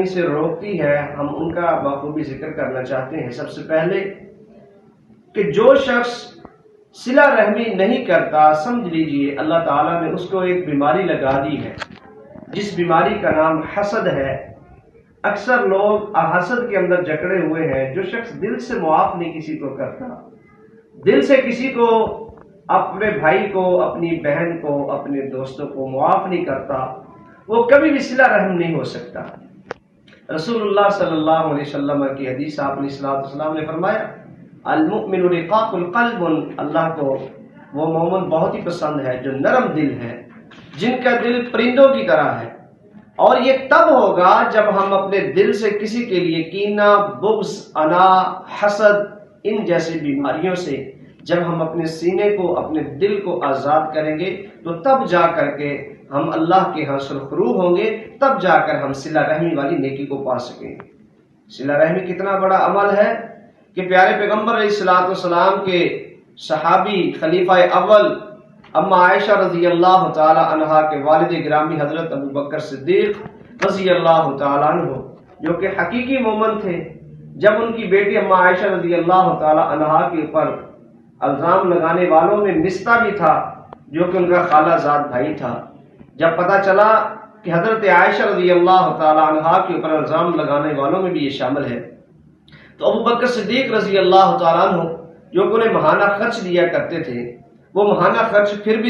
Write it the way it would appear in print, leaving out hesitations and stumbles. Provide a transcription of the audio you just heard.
سے روکتی ہے، ہم ان کا بخوبی ذکر کرنا چاہتے ہیں۔ سب سے پہلے کہ جو شخص صلہ رحمی نہیں کرتا، سمجھ لیجئے اللہ تعالیٰ نے اس کو ایک بیماری لگا دی ہے، جس بیماری کا نام حسد ہے۔ اکثر لوگ حسد کے اندر جکڑے ہوئے ہیں۔ جو شخص دل سے معاف نہیں کسی کو کرتا، دل سے کسی کو، اپنے بھائی کو، اپنی بہن کو، اپنے دوستوں کو معاف نہیں کرتا، وہ کبھی بھی صلہ رحم نہیں ہو سکتا۔ رسول اللہ صلی اللہ علیہ وسلم کی حدیث، آپ علیہ السلام نے فرمایا المؤمن رقاق القلب، اللہ کو وہ مومن بہت ہی پسند ہے جو نرم دل ہے، جن کا دل پرندوں کی طرح ہے۔ اور یہ تب ہوگا جب ہم اپنے دل سے کسی کے لیے کینہ، بغض، انا، حسد، ان جیسی بیماریوں سے جب ہم اپنے سینے کو، اپنے دل کو آزاد کریں گے، تو تب جا کر کے ہم اللہ کے ہاں سرخرو ہوں گے، تب جا کر ہم صلہ رحمی والی نیکی کو پا سکیں گے۔ صلہ رحمی کتنا بڑا عمل ہے کہ پیارے پیغمبر علیہ السلام کے صحابی خلیفہ اول اما عائشہ رضی اللہ تعالی عنہا کے والد گرامی حضرت ابو بکر صدیق رضی اللہ تعالی عنہ، جو کہ حقیقی مومن تھے، جب ان کی بیٹی اما عائشہ رضی اللہ تعالی عنہا کے اوپر الزام لگانے والوں میں مستہ بھی تھا، جو کہ ان کا خالہ زاد بھائی تھا، جب پتہ چلا کہ حضرت عائشہ رضی اللہ تعالی عنہا کے اوپر الزام لگانے والوں میں بھی یہ شامل ہے، تو ابو بکر صدیق رضی اللہ تعالیٰ عنہ جو کہ انہیں ماہانہ خرچ دیا کرتے تھے، وہ ماہانہ خرچ پھر بھی